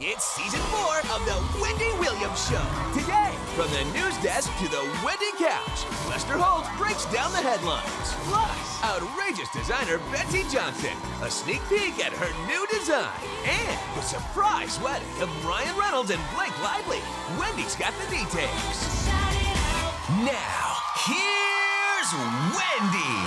It's season 4 of the Wendy Williams Show. Today, from the news desk to the Wendy couch, Lester Holt breaks down the headlines. Plus, outrageous designer Betsey Johnson, a sneak peek at her new design, and the surprise wedding of Ryan Reynolds and Blake Lively. Wendy's got the details. Now, here's Wendy.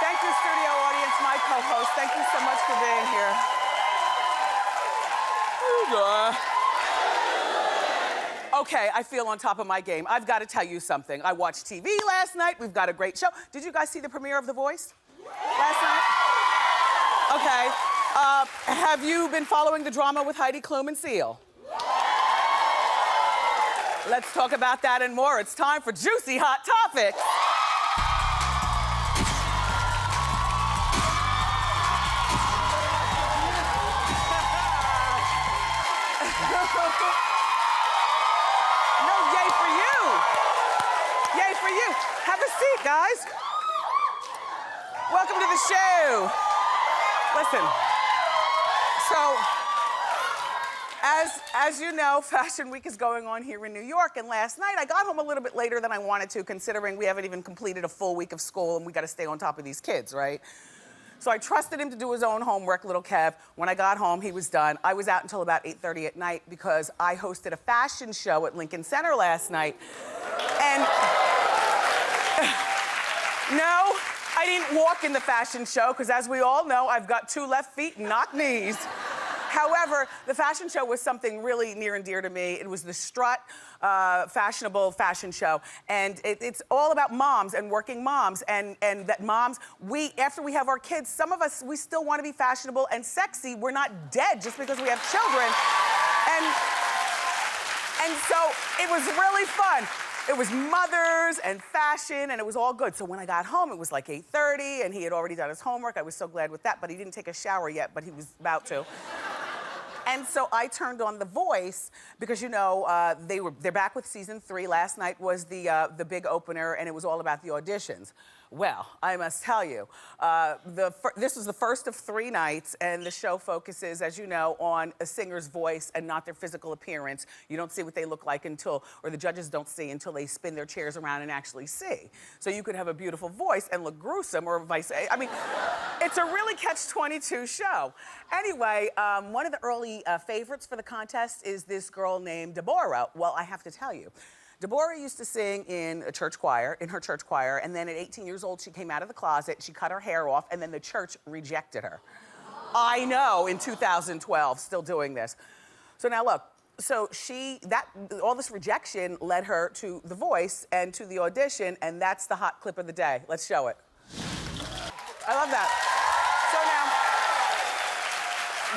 Thank you, studio audience, my co-host. Thank you so much for being here. Okay, I feel on top of my game. I've got to tell you something. I watched TV last night. We've got a great show. Did you guys see the premiere of The Voice last night? Okay. Have you been following the drama with Heidi Klum and Seal? Let's talk about that and more. It's time for Juicy Hot Topics. No, yay for you. Yay for you. Have a seat, guys. Welcome to the show. Listen, so as you know, Fashion Week is going on here in New York, and last night I got home a little bit later than I wanted to, considering we haven't even completed a full week of school and we got to stay on top of these kids, right? So I trusted him to do his own homework, little Kev. When I got home, he was done. I was out until about 8:30 at night because I hosted a fashion show at Lincoln Center last night. And no, I didn't walk in the fashion show because, as we all know, I've got 2 left feet and knock knees. However, the fashion show was something really near and dear to me. It was the Strut fashionable fashion show. And it's all about moms and working moms. And that moms, after we have our kids, some of us, we still want to be fashionable and sexy. We're not dead just because we have children. And so it was really fun. It was mothers and fashion, and it was all good. So when I got home, it was like 8:30, and he had already done his homework. I was so glad with that, but he didn't take a shower yet, but he was about to. And so I turned on The Voice because, you know, they're back with season 3. Last night was the big opener, and it was all about the auditions. Well, I must tell you, this is the first of 3 nights, and the show focuses, as you know, on a singer's voice and not their physical appearance. You don't see what they look like or the judges don't see until they spin their chairs around and actually see. So you could have a beautiful voice and look gruesome, or vice. I mean, it's a really catch-22 show. Anyway, one of the early favorites for the contest is this girl named Deborah. Well, I have to tell you, Deborah used to sing in her church choir, and then at 18 years old, she came out of the closet, she cut her hair off, and then the church rejected her. I know, in 2012, still doing this. So now look, all this rejection led her to The Voice and to the audition, and that's the hot clip of the day. Let's show it. I love that. So now,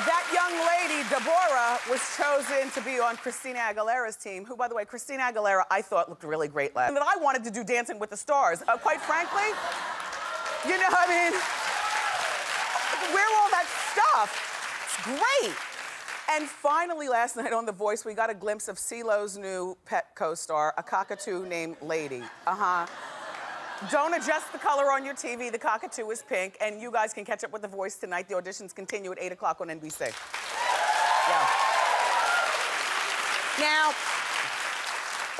that young lady, Deborah, was chosen to be on Christina Aguilera's team, who, by the way, Christina Aguilera, I thought looked really great last night. And that I wanted to do Dancing with the Stars. Quite frankly, you know, I mean, wear all that stuff. It's great. And finally, last night on The Voice, we got a glimpse of CeeLo's new pet co-star, a cockatoo named Lady. Don't adjust the color on your TV. The cockatoo is pink, and you guys can catch up with The Voice tonight. The auditions continue at 8 o'clock on NBC. Yeah. Now,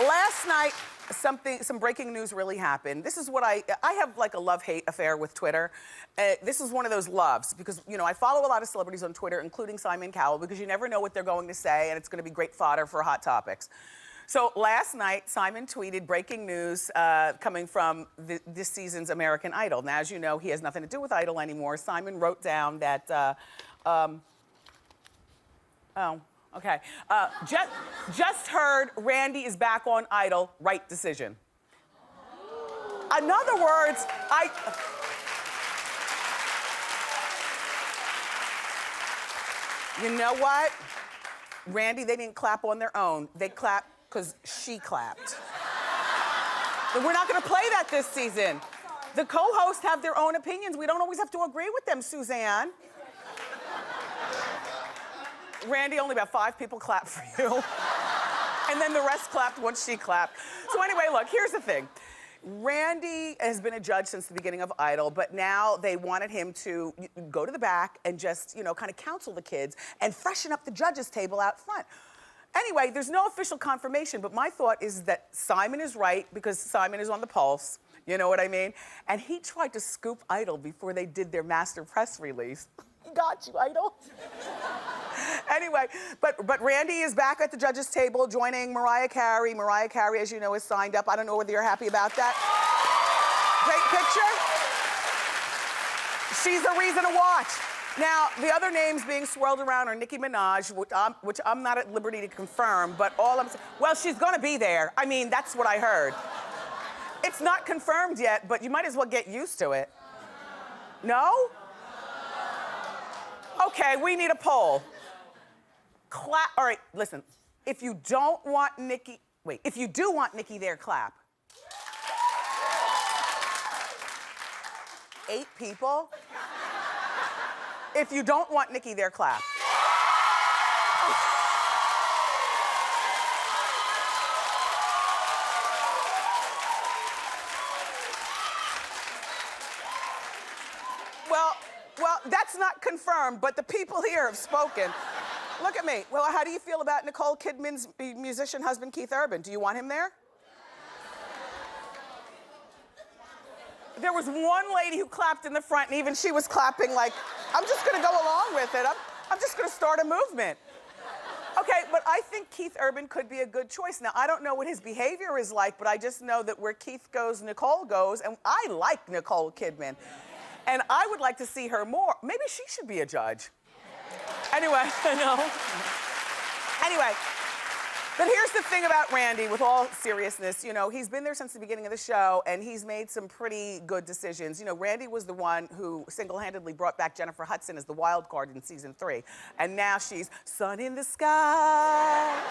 last night, some breaking news really happened. This is what I have like a love-hate affair with Twitter. This is one of those loves because, you know, I follow a lot of celebrities on Twitter, including Simon Cowell, because you never know what they're going to say, and it's going to be great fodder for Hot Topics. So last night, Simon tweeted breaking news coming from this season's American Idol. Now, as you know, he has nothing to do with Idol anymore. Simon wrote down that, just heard Randy is back on Idol, right decision. In other words, You know what? Randy, they didn't clap on their own. They clapped because she clapped. But we're not gonna play that this season. The co-hosts have their own opinions. We don't always have to agree with them, Suzanne. Randy, only about 5 people clapped for you. And then the rest clapped once she clapped. So anyway, look, here's the thing. Randy has been a judge since the beginning of Idol, but now they wanted him to go to the back and just, kind of counsel the kids and freshen up the judges' table out front. Anyway, there's no official confirmation, but my thought is that Simon is right because Simon is on the pulse, you know what I mean? And he tried to scoop Idol before they did their master press release. He got you, Idol. Anyway, but Randy is back at the judges' table joining Mariah Carey. Mariah Carey, as you know, is signed up. I don't know whether you're happy about that. Great picture. She's a reason to watch. Now, the other names being swirled around are Nicki Minaj, which I'm not at liberty to confirm, but all I'm saying, well, she's gonna be there. I mean, that's what I heard. It's not confirmed yet, but you might as well get used to it. No? Okay, we need a poll. All right, listen. If you don't want Nicki, if you do want Nicki there, clap. 8 people? If you don't want Nicki there, clap. Well, that's not confirmed, but the people here have spoken. Look at me. Well, how do you feel about Nicole Kidman's musician husband, Keith Urban? Do you want him there? There was one lady who clapped in the front, and even she was clapping like, I'm just gonna go along with it. I'm just gonna start a movement. Okay, but I think Keith Urban could be a good choice. Now, I don't know what his behavior is like, but I just know that where Keith goes, Nicole goes, and I like Nicole Kidman. And I would like to see her more. Maybe she should be a judge. Anyway, Anyway, but here's the thing about Randy, with all seriousness, he's been there since the beginning of the show, and he's made some pretty good decisions. Randy was the one who single-handedly brought back Jennifer Hudson as the wild card in season 3. And now she's sun in the sky.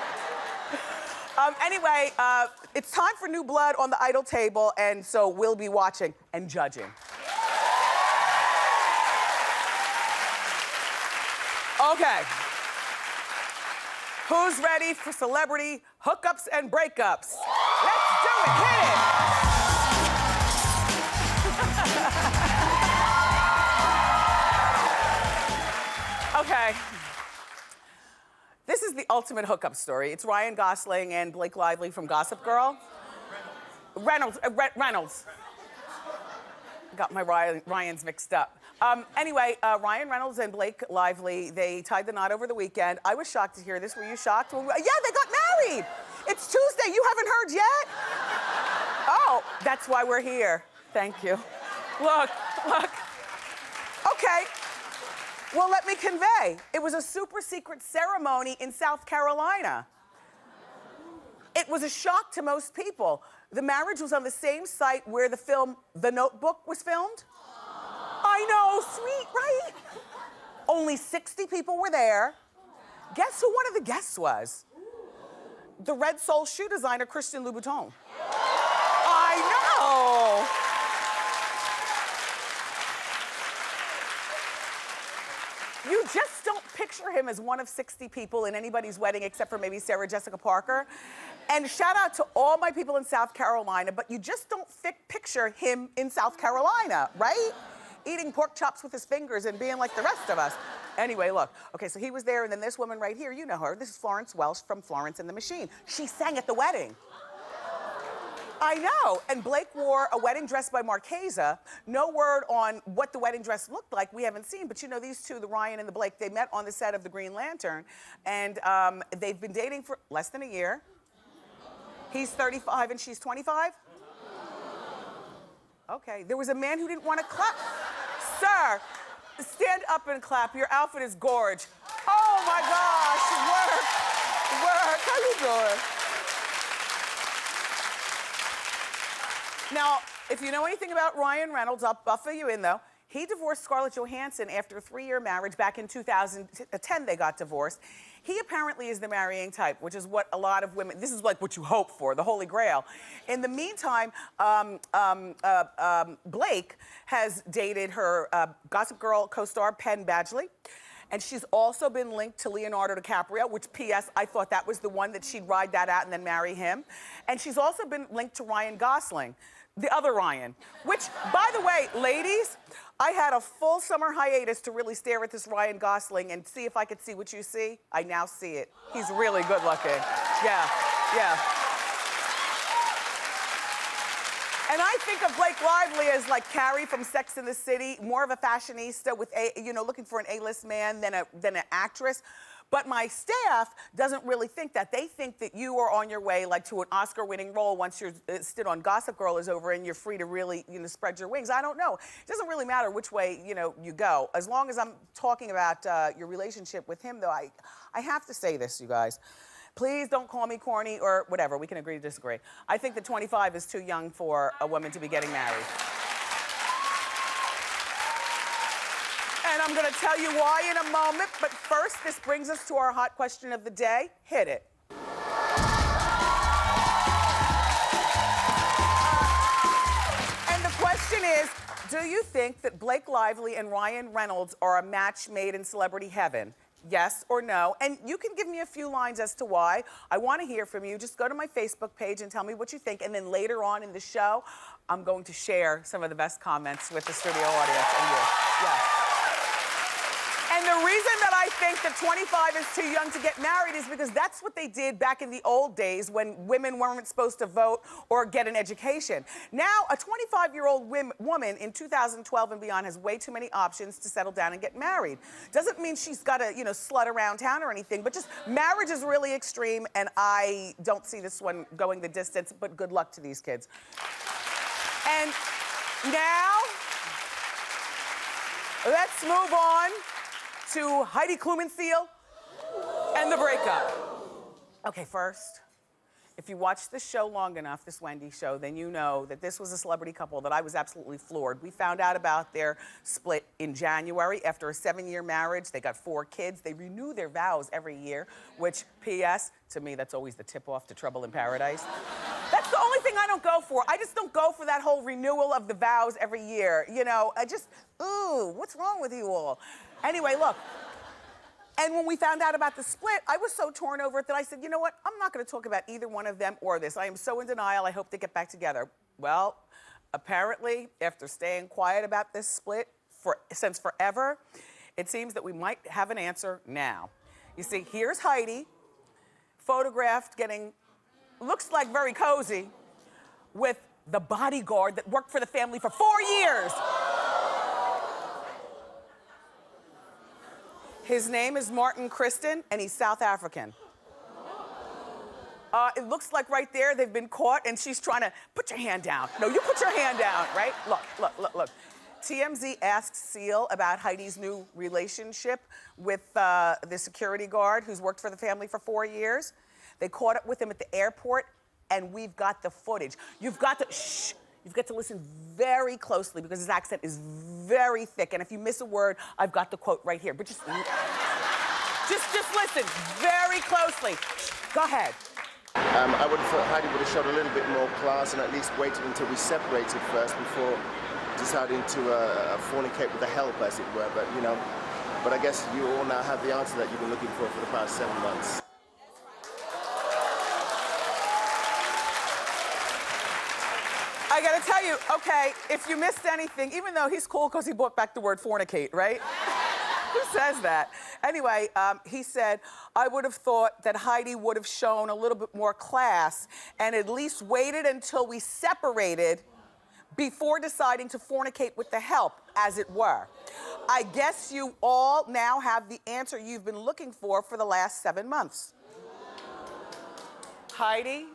Anyway, it's time for new blood on the Idol table, and so we'll be watching and judging. Okay. Who's ready for celebrity hookups and breakups? Let's do it. Hit it. Okay. This is the ultimate hookup story. It's Ryan Gosling and Blake Lively from Gossip Girl. Reynolds. Got my Ryans mixed up. Anyway, Ryan Reynolds and Blake Lively, they tied the knot over the weekend. I was shocked to hear this. Were you shocked? Yeah, they got married. It's Tuesday. You haven't heard yet? Oh, that's why we're here. Thank you. Look. Okay. Well, let me convey. It was a super secret ceremony in South Carolina. It was a shock to most people. The marriage was on the same site where the film The Notebook was filmed. I know, sweet, right? Only 60 people were there. Guess who one of the guests was? The Red Soul shoe designer, Christian Louboutin. I know. You just don't picture him as one of 60 people in anybody's wedding except for maybe Sarah Jessica Parker. And shout out to all my people in South Carolina, but you just don't picture him in South Carolina, right? Eating pork chops with his fingers and being like the rest of us. Anyway, look. Okay, so he was there, and then this woman right here, you know her. This is Florence Welch from Florence and the Machine. She sang at the wedding. I know. And Blake wore a wedding dress by Marchesa. No word on what the wedding dress looked like. We haven't seen. But these two, the Ryan and the Blake, they met on the set of The Green Lantern. And they've been dating for less than a year. He's 35 and she's 25? Okay. There was a man who didn't want to clap. Sir, stand up and clap. Your outfit is gorge. Oh my gosh. Work. How you doing? Now, if you know anything about Ryan Reynolds, I'll fill you in though. He divorced Scarlett Johansson after a 3-year marriage. Back in 2010, they got divorced. He apparently is the marrying type, which is what a lot of women, this is like what you hope for, the Holy Grail. In the meantime, Blake has dated her Gossip Girl co-star, Penn Badgley. And she's also been linked to Leonardo DiCaprio, which, P.S., I thought that was the one that she'd ride that out and then marry him. And she's also been linked to Ryan Gosling, the other Ryan, which, by the way, ladies, I had a full summer hiatus to really stare at this Ryan Gosling and see if I could see what you see. I now see it. He's really good looking. Yeah, yeah. And I think of Blake Lively as like Carrie from Sex and the City, more of a fashionista with looking for an A-list man than an actress. But my staff doesn't really think that. They think that you are on your way like to an Oscar-winning role once your stint on Gossip Girl is over and you're free to really, spread your wings. I don't know. It doesn't really matter which way, you go. As long as I'm talking about your relationship with him, though, I have to say this, you guys. Please don't call me corny or whatever. We can agree to disagree. I think that 25 is too young for a woman to be getting married. And I'm gonna tell you why in a moment, but first, this brings us to our hot question of the day. Hit it. And the question is, do you think that Blake Lively and Ryan Reynolds are a match made in celebrity heaven? Yes or no? And you can give me a few lines as to why. I want to hear from you. Just go to my Facebook page and tell me what you think. And then later on in the show, I'm going to share some of the best comments with the studio audience and you. Yes. And the reason that I think that 25 is too young to get married is because that's what they did back in the old days when women weren't supposed to vote or get an education. Now, a 25-year-old woman in 2012 and beyond has way too many options to settle down and get married. Doesn't mean she's got to, slut around town or anything, but just marriage is really extreme, and I don't see this one going the distance, but good luck to these kids. And now, let's move on to Heidi Klum and the breakup. Okay, first, if you watched this show long enough, this Wendy show, then you know that this was a celebrity couple that I was absolutely floored. We found out about their split in January after a 7-year marriage. They got 4 kids. They renew their vows every year, which, P.S., to me, that's always the tip-off to Trouble in Paradise. That's the only thing I don't go for. I just don't go for that whole renewal of the vows every year. Ooh, what's wrong with you all? Anyway, look. And when we found out about the split, I was so torn over it that I said, you know what? I'm not going to talk about either one of them or this. I am so in denial. I hope they get back together. Well, apparently, after staying quiet about this split since forever, it seems that we might have an answer now. You see, here's Heidi, photographed getting, looks like very cozy, with the bodyguard that worked for the family for 4 years. His name is Martin Kristen, and he's South African. It looks like right there they've been caught, and she's trying to put your hand down. No, you put your hand down, right? Look. TMZ asked Seal about Heidi's new relationship with the security guard who's worked for the family for 4 years. They caught up with him at the airport, and we've got the footage. You've got to listen very closely because his accent is very thick. And if you miss a word, I've got the quote right here. But just listen very closely. Go ahead. I would have thought Heidi would have showed a little bit more class and at least waited until we separated first before deciding to fornicate with the help, as it were. But I guess you all now have the answer that you've been looking for the past 7 months. I gotta tell you, okay, if you missed anything, even though he's cool because he brought back the word fornicate, right? Who says that? Anyway, he said, I would have thought that Heidi would have shown a little bit more class and at least waited until we separated before deciding to fornicate with the help, as it were. I guess you all now have the answer you've been looking for the last 7 months. Heidi,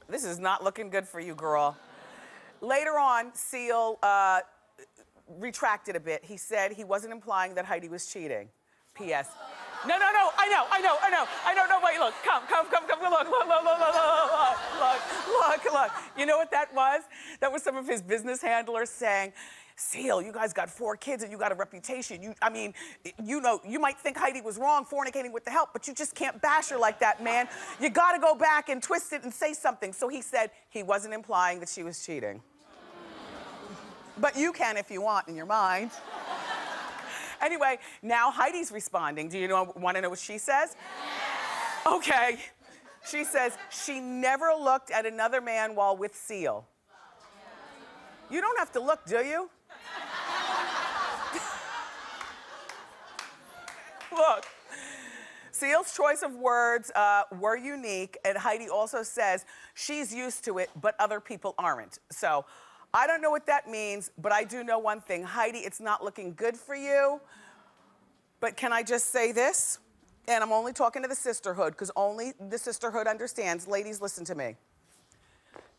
this is not looking good for you, girl. Later on, Seal retracted a bit. He said he wasn't implying that Heidi was cheating. P.S. No, I know, wait, look, come, look. You know what that was? That was some of his business handlers saying, Seal, you guys got 4 kids and you got a reputation. I mean, you know, you might think Heidi was wrong fornicating with the help, but you just can't bash her like that, man. You gotta go back and twist it and say something. So he said he wasn't implying that she was cheating. But you can if you want in your mind. Anyway, now Heidi's responding. Do you want to know what she says? Okay. She says she never looked at another man while with Seal. You don't have to look, do you? Look, Seal's choice of words were unique, and Heidi also says she's used to it, but other people aren't. So I don't know what that means, but I do know one thing. Heidi, it's not looking good for you. But can I just say this? And I'm only talking to the sisterhood, because only the sisterhood understands. Ladies, listen to me.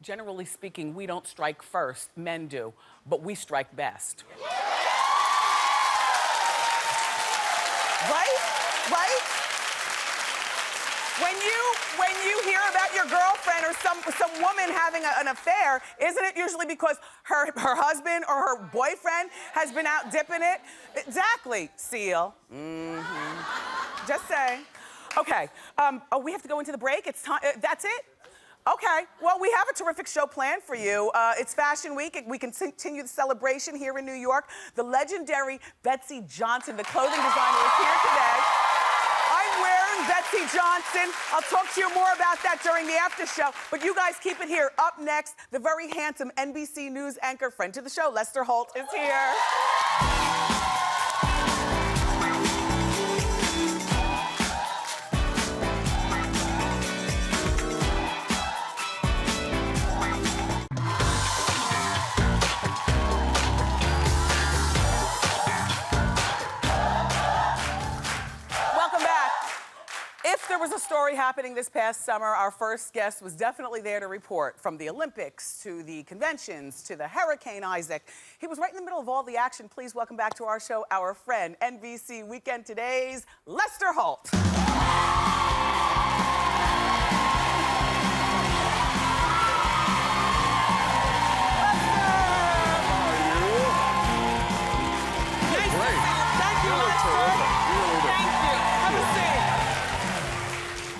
Generally speaking, we don't strike first, men do, but we strike best. Right? Right? When you hear about your girlfriend or some woman having an affair, isn't it usually because her husband or her boyfriend has been out dipping it? Exactly, Seal. Mm-hmm. Just saying. Okay, we have to go into the break. It's time. That's it? Okay, well, we have a terrific show planned for you. It's Fashion Week. We can continue the celebration here in New York. The legendary Betsey Johnson, the clothing designer, is here today. I'm wearing Betsey Johnson. I'll talk to you more about that during the after show. But you guys keep it here. Up next, the very handsome NBC News anchor, friend to the show, Lester Holt, is here. If there was a story happening this past summer, our first guest was definitely there to report. From the Olympics to the conventions to the Hurricane Isaac. He was right in the middle of all the action. Please welcome back to our show our friend, NBC Weekend Today's Lester Holt.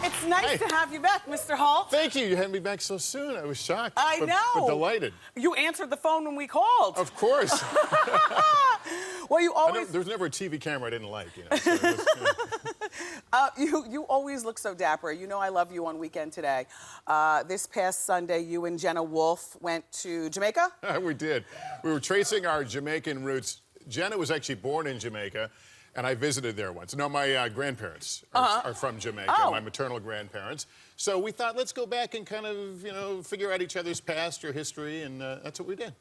It's nice to have you back, Mr. Holt. Thank you. You had me back so soon. I was shocked. I know. But delighted. You answered the phone when we called. Of course. Well, you always... There was never a TV camera I didn't like, you know. So it was, you always look so dapper. You know I love you on Weekend Today. This past Sunday, you and Jenna Wolfe went to Jamaica? We did. We were tracing our Jamaican roots. Jenna was actually born in Jamaica. And I visited there once. No, my grandparents are from Jamaica, my maternal grandparents. So we thought, let's go back and kind of, you know, figure out each other's past or history, and that's what we did.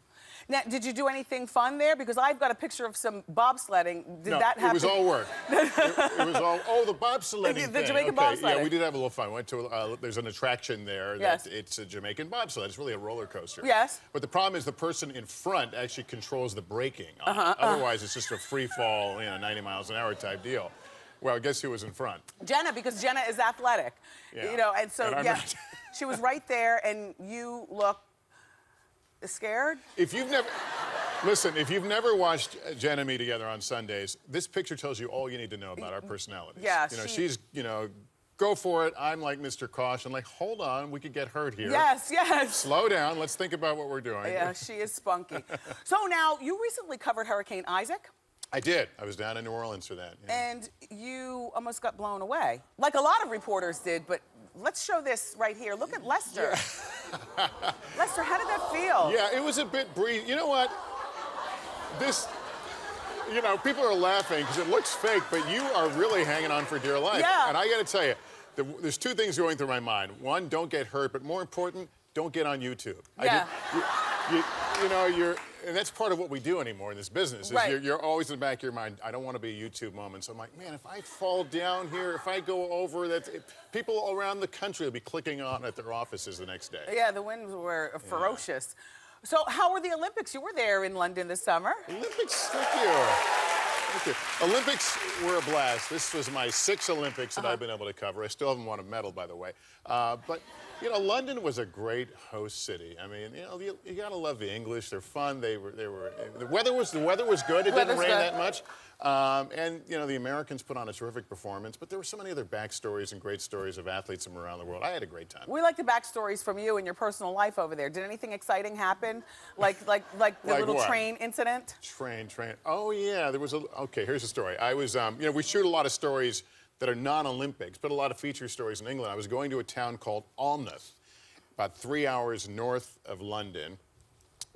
Now, did you do anything fun there? Because I've got a picture of some bobsledding. Did that happen? It was all work. it was all, the bobsledding thing. The Jamaican bobsledding. Yeah, we did have a little fun. Went to, there's an attraction there. Yes. It's a Jamaican bobsled. It's really a roller coaster. Yes. But the problem is the person in front actually controls the braking. Otherwise, it's just a free fall, you know, 90 miles an hour type deal. Well, guess who was in front? Jenna, because Jenna is athletic. Yeah. You know, and so, And yeah, she was right there, and you look scared? If you've never watched Jenna and me together on Sundays, this picture tells you all you need to know about our personalities. Yeah, you know, she's, you know, go for it. I'm like Mr. Caution, like, hold on, we could get hurt here. Yes, yes. Slow down, let's think about what we're doing. Yeah, she is spunky. So now, you recently covered Hurricane Isaac. I did. I was down in New Orleans for that. Yeah. And you almost got blown away. Like a lot of reporters did, but let's show this right here. Look at Lester. Yeah. Lester, how did that feel? Yeah, it was a bit breezy. You know what? This, you know, people are laughing because it looks fake, but you are really hanging on for dear life. Yeah. And I got to tell you, there's two things going through my mind. One, don't get hurt, but more important, don't get on YouTube. Yeah. You know, and that's part of what we do anymore in this business. Is Right. You're always in the back of your mind, I don't want to be a YouTube moment. So I'm like, man, if I fall down here, if I go over, people around the country will be clicking on at their offices the next day. Yeah, the winds were ferocious. So how were the Olympics? You were there in London this summer. Olympics, thank you. Thank you. Olympics were a blast. This was my 6th Olympics that I've been able to cover. I still haven't won a medal, by the way. But, you know, London was a great host city. I mean, you know, you gotta love the English. They're fun. The weather was good. It didn't rain that much. And, you know, the Americans put on a terrific performance. But there were so many other backstories and great stories of athletes from around the world. I had a great time. We like the backstories from you and your personal life over there. Did anything exciting happen? Like the little what? train incident? Train. Oh, yeah, there was okay, here's the story. I was, you know, we shoot a lot of stories that are non-Olympics, but a lot of feature stories in England. I was going to a town called Alnmouth, about 3 hours north of London.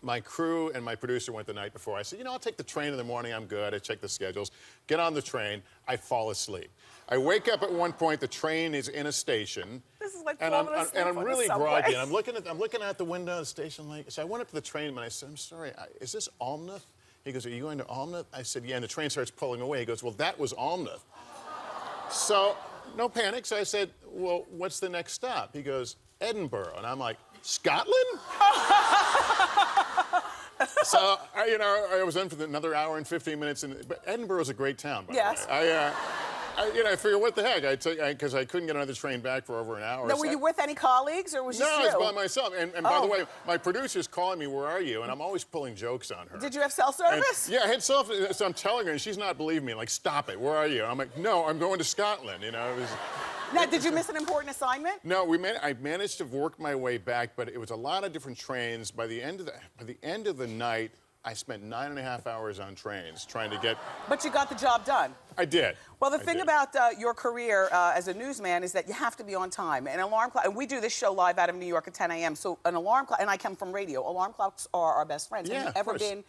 My crew and my producer went the night before. I said, you know, I'll take the train in the morning. I'm good. I check the schedules. Get on the train. I fall asleep. I wake up at one point. The train is in a station. This is like and falling asleep I'm on really the subway. groggy. And I'm looking out the window of the station. Like, so I went up to the train and I said, I'm sorry, is this Alnmouth? He goes, are you going to Alnmouth? I said, yeah. And the train starts pulling away. He goes, well, that was Alnmouth. So no panic. So I said, well, what's the next stop? He goes, Edinburgh. And I'm like, Scotland? So, you know, I was in for another hour and 15 minutes. But Edinburgh is a great town, by the way. You know, I figured, what the heck? Because I couldn't get another train back for over an hour. Now, were you with any colleagues, or was No, just I you? was by myself. And by the way, my producer's calling me, where are you? And I'm always pulling jokes on her. Did you have cell service? Yeah, I had cell service. So I'm telling her, and she's not believing me. Like, stop it, where are you? And I'm like, no, I'm going to Scotland, you know. It was, Now, did you miss an important assignment? No, I managed to work my way back, but it was a lot of different trains. By the end of the night, I spent 9.5 hours on trains trying to get... But you got the job done. I did. Well, the thing about your career as a newsman is that you have to be on time. An alarm clock, and we do this show live out of New York at 10 a.m., so an alarm clock, and I come from radio, alarm clocks are our best friends. Yeah, have you ever been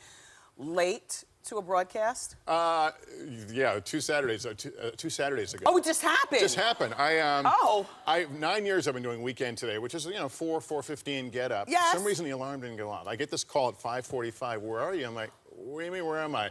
late to a broadcast? Yeah, two Saturdays ago. Oh, it just happened? It just happened. 9 years I've been doing Weekend Today, which is, you know, 4:15 get up. Yes. For some reason, the alarm didn't go on. I get this call at 5:45, where are you? I'm like, what do you mean, where am I?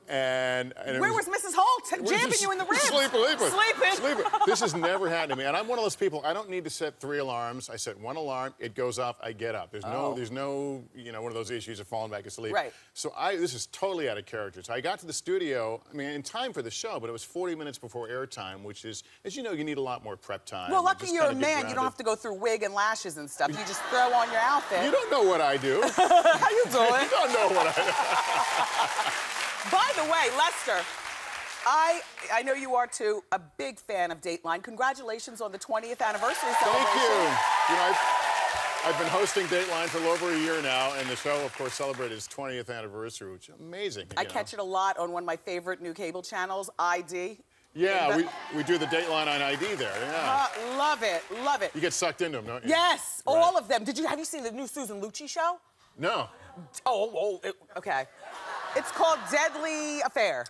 And where was Mrs. Holt jamming you in the ribs? Sleeping. This has never happened to me. And I'm one of those people, I don't need to set 3 alarms. I set 1 alarm, it goes off, I get up. There's no, you know, one of those issues of falling back asleep. Right. So this is totally out of character. So I got to the studio, I mean, in time for the show, but it was 40 minutes before airtime, which is, as you know, you need a lot more prep time. Well, lucky you're a man. You don't have to go through wig and lashes and stuff. You just throw on your outfit. You don't know what I do. How you doing? You don't know what I do. By the way, Lester, I know you are too, a big fan of Dateline. Congratulations on the 20th anniversary celebration. Thank you. You know, I've been hosting Dateline for over a year now, and the show, of course, celebrated its 20th anniversary, which is amazing. I catch it a lot on one of my favorite new cable channels, ID. Yeah, we do the Dateline on ID there, yeah. Love it, love it. You get sucked into them, don't you? Yes, right. All of them. Have you seen the new Susan Lucci show? No. Okay. It's called Deadly Affair.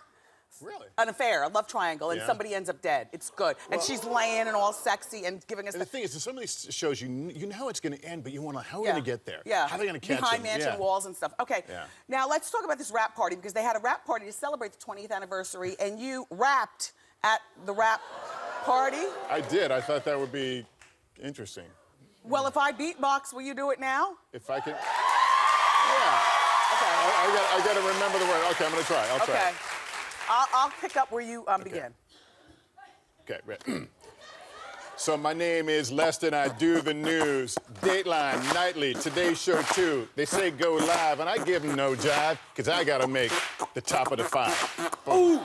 Really? An affair, a love triangle, and somebody ends up dead. It's good. And she's laying and all sexy and giving us the thing is, in some of these shows, you know how it's going to end, but you want to, how are we Yeah. going to get there? Yeah. How are they going to catch Behind them? mansion walls and stuff. Okay. Yeah. Now, let's talk about this rap party, because they had a rap party to celebrate the 20th anniversary, and you rapped at the rap party. I did. I thought that would be interesting. Well, if I beatbox, will you do it now? If I could... Yeah. I got to remember the word. Okay, I'm going to try. I'll try. I'll pick up where you begin. Okay, right. So my name is Lester and I do the news. Dateline, Nightly, Today Show 2. They say go live and I give them no jive because I got to make the top of the 5. Ooh. Lester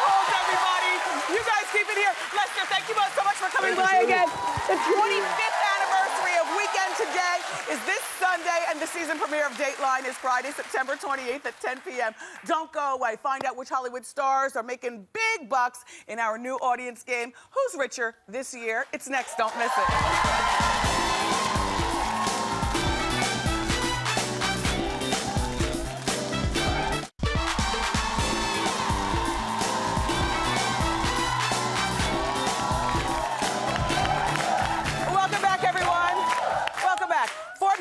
Holt, everybody. You guys keep it here. Lester, thank you both so much for coming by again. The 25th anniversary of Weekend Today is this Sunday, and the season premiere of Dateline is Friday, September 28th at 10 p.m. Don't go away. Find out which Hollywood stars are making big bucks in our new audience game, Who's Richer, this year. It's next. Don't miss it.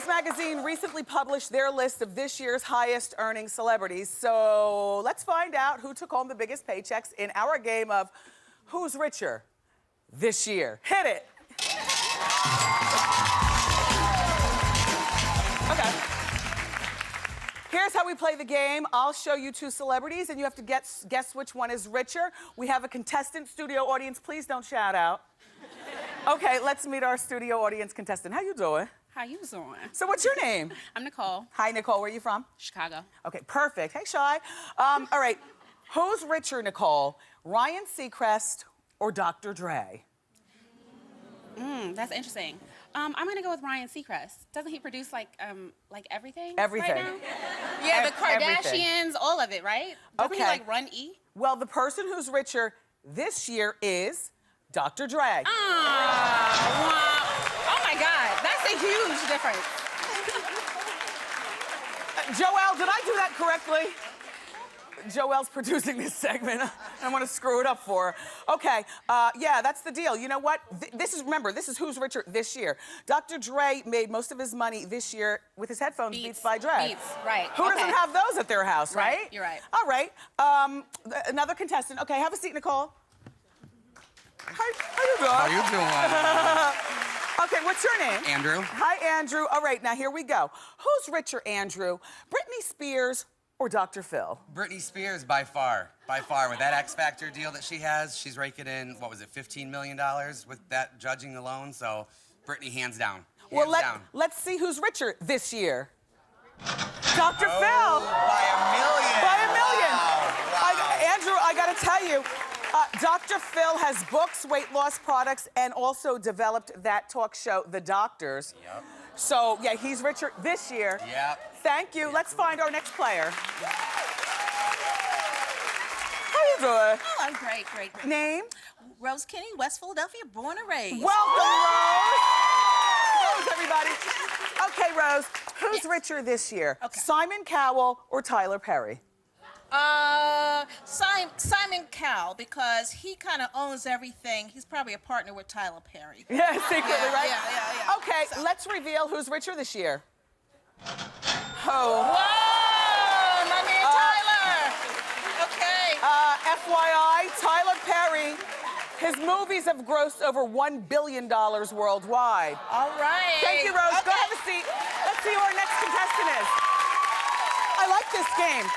Magazine recently published their list of this year's highest earning celebrities. So let's find out who took home the biggest paychecks in our game of Who's Richer this year. Hit it. Okay. Here's how we play the game. I'll show you two celebrities, and you have to guess which one is richer. We have a contestant studio audience. Please don't shout out. Okay, let's meet our studio audience contestant. How you doing? How you doing? So what's your name? I'm Nicole. Hi, Nicole. Where are you from? Chicago. Okay, perfect. Hey, Shy. All right. Who's richer, Nicole? Ryan Seacrest or Dr. Dre? That's interesting. I'm gonna go with Ryan Seacrest. Doesn't he produce like everything? Everything. Right now? Yeah, the Kardashians, Everything. all of it, right? Doesn't he Okay. like run E? Well, the person who's richer this year is Dr. Dre. Oh my God, that's a huge difference. Joelle, did I do that correctly? Joelle's producing this segment. I want to screw it up for her. Okay, yeah, that's the deal. You know what? Remember, this is who's richer this year. Dr. Dre made most of his money this year with his headphones, Beats by Dre. Beats, right. Who doesn't have those at their house, right? You're right. All right. Another contestant. Okay, have a seat, Nicole. How you doing? How you doing? Okay, what's your name? Andrew. Hi, Andrew. All right, now here we go. Who's richer, Andrew? Britney Spears or Dr. Phil? Britney Spears, by far. By far. With that X Factor deal that she has, she's raking in, what was it, $15 million with that judging alone. So, Britney, hands down. Well, Hands down. let's see who's richer this year. Dr. Phil. By a million. By a million. Wow. Andrew, I gotta tell you, Dr. Phil has books, weight loss products, and also developed that talk show, The Doctors. Yep. So, yeah, he's richer this year. Yep. Thank you. Let's find our next player. How you doing? Oh, I'm great. Name? Rose Kenny, West Philadelphia, born and raised. Welcome, Rose. Rose, everybody. Okay, Rose, who's richer this year? Okay. Simon Cowell or Tyler Perry? Simon Cowell, because he kind of owns everything. He's probably a partner with Tyler Perry. Yeah, secretly, right? Yeah. Okay, let's reveal who's richer this year. Oh. Whoa, my man Tyler. Okay. FYI, Tyler Perry, his movies have grossed over $1 billion worldwide. All right. Thank you, Rose. Okay. Go have a seat. Let's see who our next contestant is. I like this game.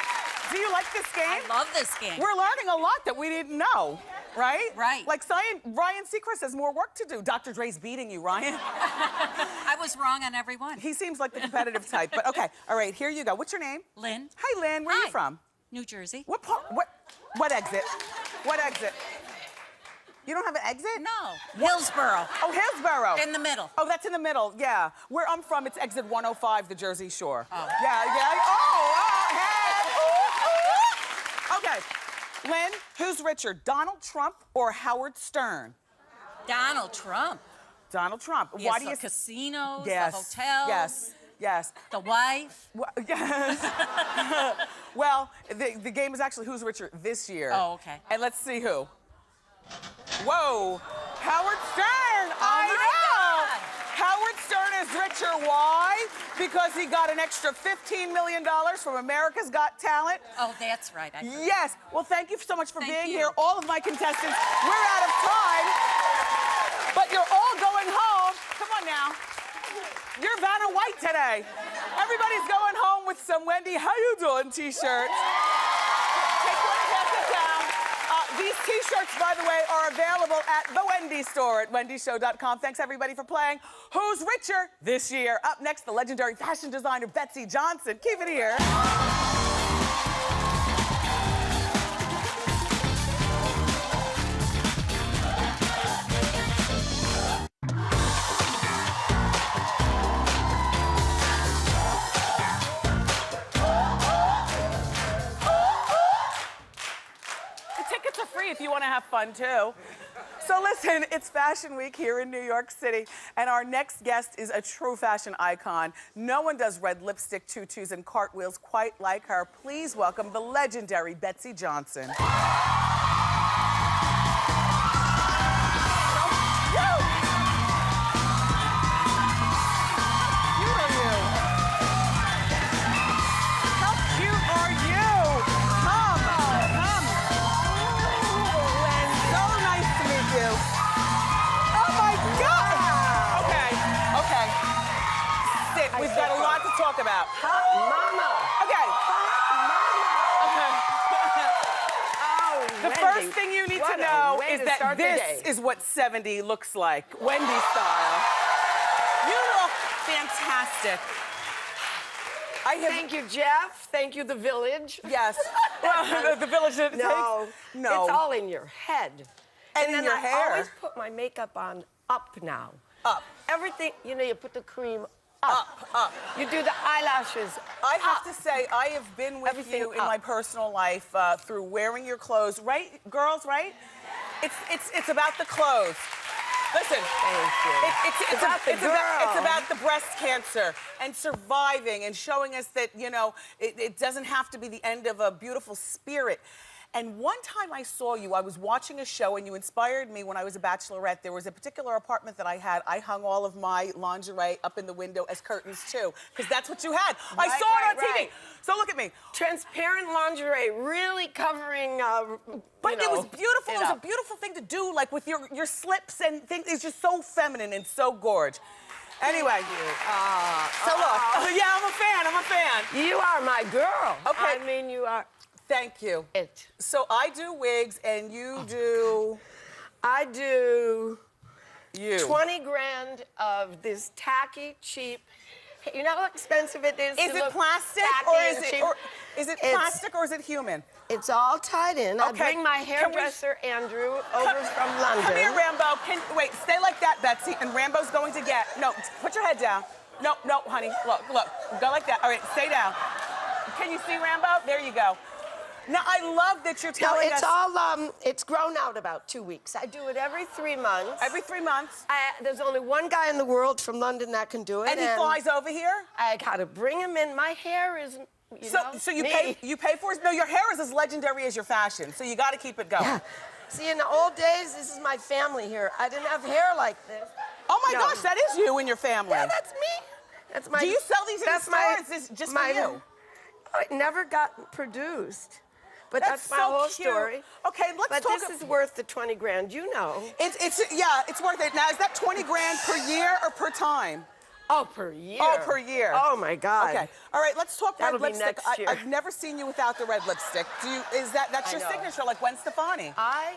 Do you like this game? I love this game. We're learning a lot that we didn't know, right? Right. Like Ryan Seacrest has more work to do. Dr. Dre's beating you, Ryan. I was wrong on every one. He seems like the competitive type, but okay. All right, here you go. What's your name? Lynn. Hi, Lynn. Where are you Hi. from? New Jersey. What part? What exit? What exit? You don't have an exit? No. Hillsborough. Oh, Hillsborough. In the middle. Oh, that's in the middle, yeah. Where I'm from, it's exit 105, the Jersey Shore. Oh. Yeah. Oh, hey. Ooh. Okay. Lynn, who's richer, Donald Trump or Howard Stern? Donald Trump. Donald Trump. Yes, Why do the you... casinos, Yes. the hotels. Yes. The wife. Yes. Well, the game is actually who's richer this year. Oh, okay. And let's see who. Whoa, Howard Stern. I know. God. Howard Stern is richer. Why? Because he got an extra $15 million from America's Got Talent. Oh, that's right. Yes. Well, thank you so much for Thank being you. here. All of my contestants, we're out of time. But you're all going home. Come on now. You're Vanna White today. Everybody's going home with some Wendy, how you doing t-shirts. Take one and pass it down. These t-shirts, by the way, are available at the Wendy store at wendyshow.com. Thanks, everybody, for playing Who's Richer this year. Up next, the legendary fashion designer Betsey Johnson. Keep it here. Tickets are free if you want to have fun, too. So listen, it's Fashion Week here in New York City, and our next guest is a true fashion icon. No one does red lipstick, tutus, and cartwheels quite like her. Please welcome the legendary Betsey Johnson. We've got a lot to talk about. Hot mama. Okay, first thing you need what to know a way is to that start the this day. is what 70 looks like, Wendy style. You look fantastic. Thank you, Jeff. Thank you, the village. Yes. Well, the village it No, takes. No. it's all in your head. And in then your I hair. always put my makeup on up now. Up. Everything, you put the cream up. You do the eyelashes. I have to say, I have been with Everything you in up. my personal life through wearing your clothes, right, girls? Right? It's about the clothes. Listen, Thank you. it's about the breast cancer and surviving and showing us that it doesn't have to be the end of a beautiful spirit. And one time I saw you, I was watching a show and you inspired me when I was a bachelorette. There was a particular apartment that I had. I hung all of my lingerie up in the window as curtains too, because that's what you had. I saw it on TV. Right. So look at me. Transparent lingerie, really covering. But it was beautiful. It was a beautiful thing to do, like with your slips and things. It's just so feminine and so gorge. Anyway. So look. Yeah, I'm a fan. You are my girl. Okay. I mean, you are. Thank you. It. So I do wigs and you do. I do. You. 20 grand of this tacky, cheap. You know how expensive it is? Is to it look plastic tacky or and is it cheap? plastic or is it human? It's all tied in. I Okay. bring my Can we- hairdresser Andrew over from London. Come here, Rambo. Wait, stay like that, Betsy. And Rambo's going to get. No, put your head down. No, honey. Look. Go like that. All right, stay down. Can you see Rambo? There you go. Now, I love that you're telling us. It's grown out about 2 weeks. I do it every 3 months. Every 3 months. There's only one guy in the world from London that can do it. And he flies over here? I gotta bring him in. My hair is, So you pay for it? No, your hair is as legendary as your fashion, so you got to keep it going. Yeah. See, in the old days, this is my family here. I didn't have hair like this. Oh my gosh, that is you and your family. Yeah, that's me. That's my. Do you sell these in the store? Or is this just for you? Oh, it never got produced. But that's my so whole cute. story. Okay, let's but talk. But this is worth the 20 grand, you know. It's worth it. Now, is that 20 grand per year or per time? Oh, per year. Oh, per year. Oh my God. Okay. All right, let's talk That'll red be lipstick. next year. I've never seen you without the red lipstick. That's your signature, like Gwen Stefani? I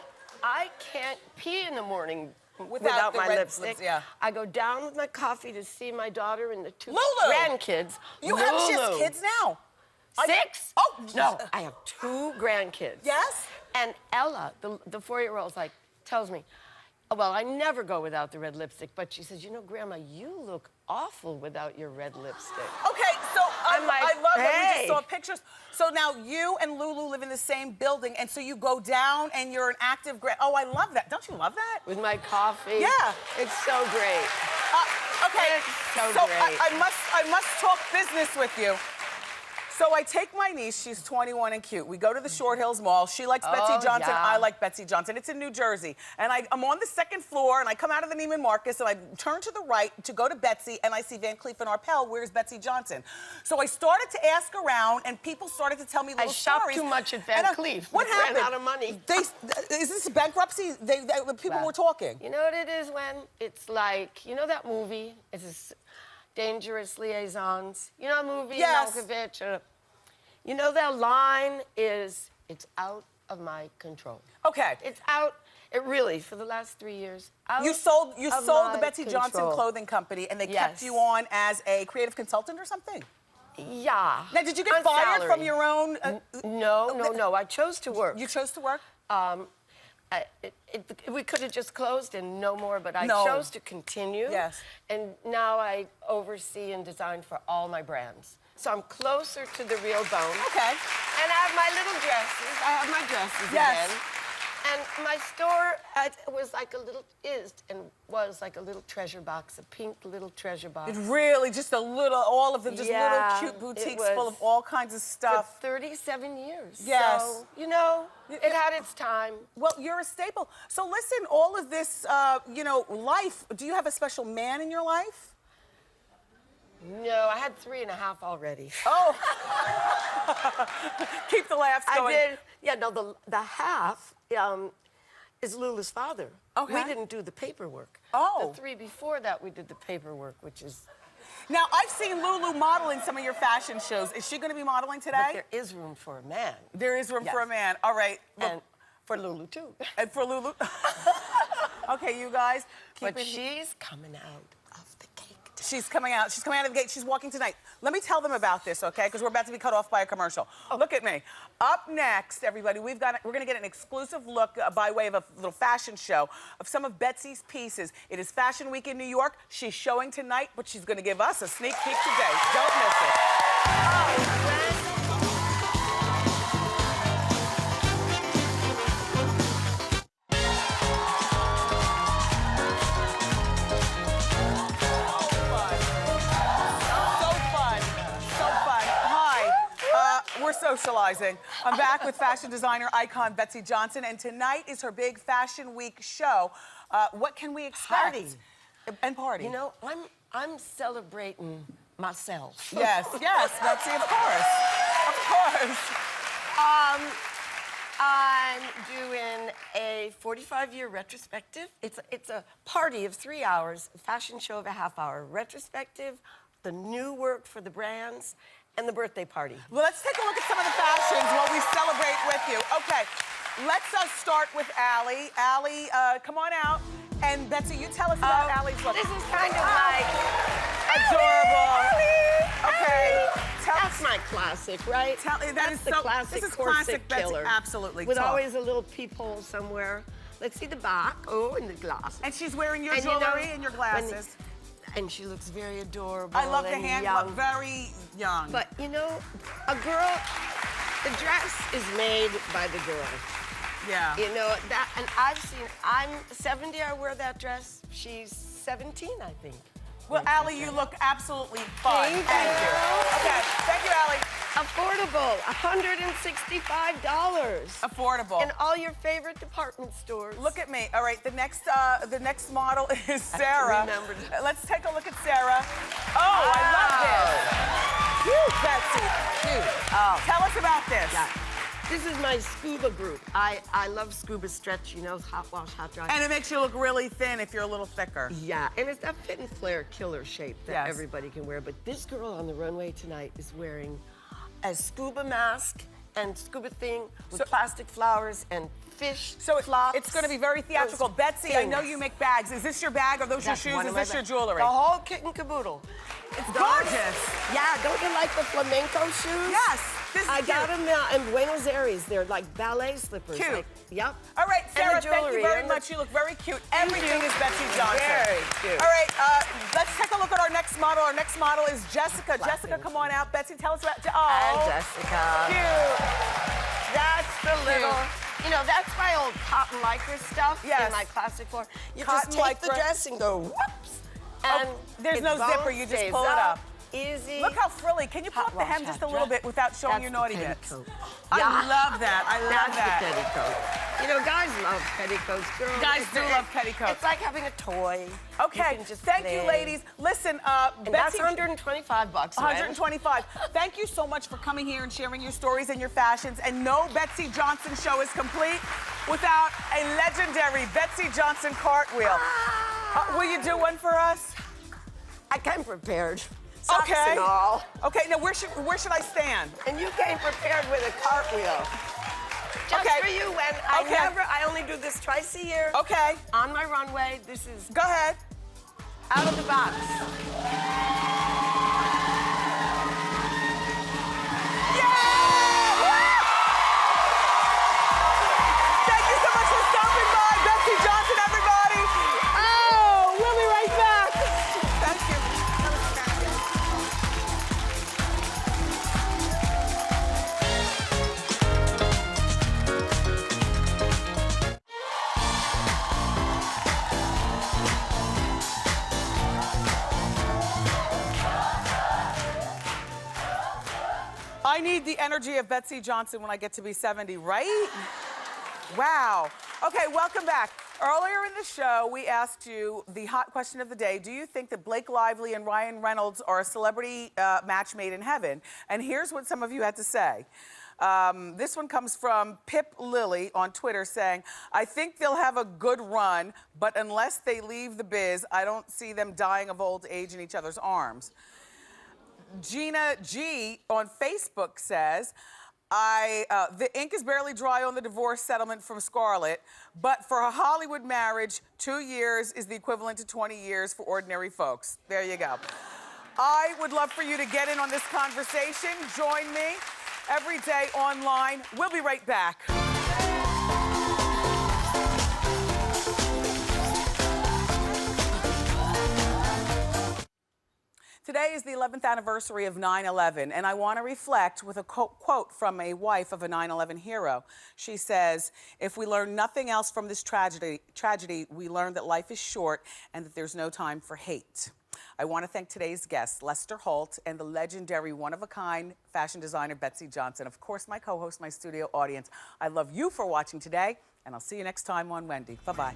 can't pee in the morning without my red lipstick. Yeah. I go down with my coffee to see my daughter and the 2 Lulu. grandkids. You have just kids now? 6? Oh. No, I have 2 grandkids. Yes? And Ella, the 4-year-old, tells me, well, I never go without the red lipstick, but she says, Grandma, you look awful without your red lipstick. Okay, so I love that we hey. just saw pictures. So now you and Lulu live in the same building, and so you go down and you're an active Oh, I love that. Don't you love that? With my coffee. Yeah. It's so great. Okay, It's so great. I must talk business with you. So I take my niece, she's 21 and cute. We go to the Short Hills Mall. She likes Betsey Johnson, yeah. I like Betsey Johnson. It's in New Jersey. And I'm on the 2nd floor, and I come out of the Neiman Marcus, and I turn to the right to go to Betsy, and I see Van Cleef & Arpels. Where's Betsey Johnson? So I started to ask around, and people started to tell me little stories. I shopped too much at Van Cleef. What happened? Ran out of money. Is this a bankruptcy? The people were talking. You know what it is, when it's like, that movie? It's Dangerous Liaisons. You know that movie? Yes. Malkovich. Their line is, it's out of my control. Okay. It's out, it really, for the last 3 years, out You sold the my Betsey Johnson control. clothing company, and they kept Yes. you on as a creative consultant or something? Yeah. Now, did you get On fired salary. from your own? No. I chose to work. You chose to work? We could have just closed and no more, but I No. chose to continue. Yes. And now I oversee and design for all my brands. So I'm closer to the real bone. Okay. And I have my little dresses. I have my dresses Yes. again. And my store was like like a little treasure box, a pink little treasure box. It really, just all of them, just Yeah, little cute boutiques it full was of all kinds of stuff. For 37 years. Yes. So, it had its time. Well, you're a staple. So listen, all of this, life, do you have a special man in your life? No, I had 3.5 already. Oh. Keep the laughs going. I did. Yeah, no, the half is Lulu's father. Okay. We didn't do the paperwork. Oh. The 3 before that, we did the paperwork, which is... Now, I've seen Lulu model in some of your fashion shows. Is she going to be modeling today? But there is room for a man. There is room Yes. for a man. All right. Look, And- For Lulu, too. And for Lulu. Okay, you guys. But she's coming out of the gate. She's coming out. She's coming out of the gate. She's walking tonight. Let me tell them about this, okay? Because we're about to be cut off by a commercial. Look at me. Up next, everybody, we're going to get an exclusive look by way of a little fashion show of some of Betsey's pieces. It is Fashion Week in New York. She's showing tonight, but she's going to give us a sneak peek today. Don't miss it. We're socializing. I'm back with fashion designer icon Betsey Johnson, and tonight is her big Fashion Week show. What can we expect? Party. And party. You know, I'm celebrating myself. Yes, yes, Betsey, of course. Of course. I'm doing a 45-year retrospective. It's a party of 3 hours, a fashion show of a half hour. Retrospective, the new work for the brands, and the birthday party. Well, let's take a look at some of the fashions while we celebrate with you. Okay, let's start with Allie. Allie, come on out. And Betsey, you tell us about Allie's look. This is kind of like adorable. Allie. Okay, that's my classic, right? That's the classic. This is corset classic Betsey, killer. absolutely. With tough. always a little peephole somewhere. Let's see the back. Oh, and the glasses. And she's wearing your jewelry and your glasses. And she looks very adorable. I love the and hand young. look, very young. But you know, a girl, the dress is made by the girl. Yeah. You know, that, and I'm 70, I wear that dress. She's 17, I think. Well, Allie, you look absolutely fun. Thank you. Okay, thank you, Allie. Affordable, $165. Affordable. In all your favorite department stores. Look at me. All right, the next model is Sarah. Let's take a look at Sarah. Oh, I love this. Cute, Betsey. Cute. Oh. Tell us about this. Yeah. This is my scuba group. I love scuba stretch, you know, hot wash, hot dry. And it makes you look really thin if you're a little thicker. Yeah, and it's that fit and flare killer shape that Yes. everybody can wear. But this girl on the runway tonight is wearing a scuba mask and scuba thing with plastic flowers and fish flops. It's going to be very theatrical. Betsey, I know you make bags. Is this your bag? Are those your shoes? Is this your jewelry? The whole kit and caboodle. It's gorgeous. Yeah, don't you like the flamenco shoes? Yes. This is I cute. got them in Buenos Aires. They're like ballet slippers. Cute. Like, yep. All right, Sarah, jewelry, thank you very and much. You look very cute. Everything is Betsey Johnson. Very cute. All right, let's take a look at our next model. Our next model is Jessica. Jessica, come on out. Betsey, tell us about... And Jessica. Cute. That's the little... You know, that's my old cotton lycra stuff in my classic form. You Cotton just take the lycra. dress and go whoops. And there's no zipper. You just pull it up. Easy. Look how frilly. Can you pull up the hem just a little bit without showing your naughty bits? I Yeah. love that. I love That's the petticoat. You know, guys love petticoats, girls. Guys do love petticoats. It's like having a toy. Okay, You can just thank play. you, ladies. Listen, And that's Betsey... $125, right? 125. Thank you so much for coming here and sharing your stories and your fashions. And no Betsey Johnson show is complete without a legendary Betsey Johnson cartwheel. Will you do one for us? I came prepared. Socks Okay. and all. Okay, now where should I stand? And you came prepared with a cartwheel. Just Okay. for you, Wen. I only do this twice a year. Okay. On my runway, this is Go ahead. out of the box. Thank you so much for stopping by, Betsey Johnson, everybody. Oh, we'll be right back. Thank you. I need the energy of Betsey Johnson when I get to be 70, right? Wow. Okay, welcome back. Earlier in the show, we asked you the hot question of the day. Do you think that Blake Lively and Ryan Reynolds are a celebrity match made in heaven? And here's what some of you had to say. This one comes from Pip Lilly on Twitter saying, I think they'll have a good run, but unless they leave the biz, I don't see them dying of old age in each other's arms. Gina G on Facebook says, The ink is barely dry on the divorce settlement from Scarlett, but for a Hollywood marriage, 2 years is the equivalent to 20 years for ordinary folks. There you go. I would love for you to get in on this conversation. Join me every day online. We'll be right back. Today is the 11th anniversary of 9/11, and I want to reflect with a quote from a wife of a 9/11 hero. She says, "If we learn nothing else from this tragedy, we learn that life is short and that there's no time for hate." I want to thank today's guests, Lester Holt and the legendary one-of-a-kind fashion designer, Betsey Johnson. Of course, my co-host, my studio audience. I love you for watching today, and I'll see you next time on Wendy. Bye-bye.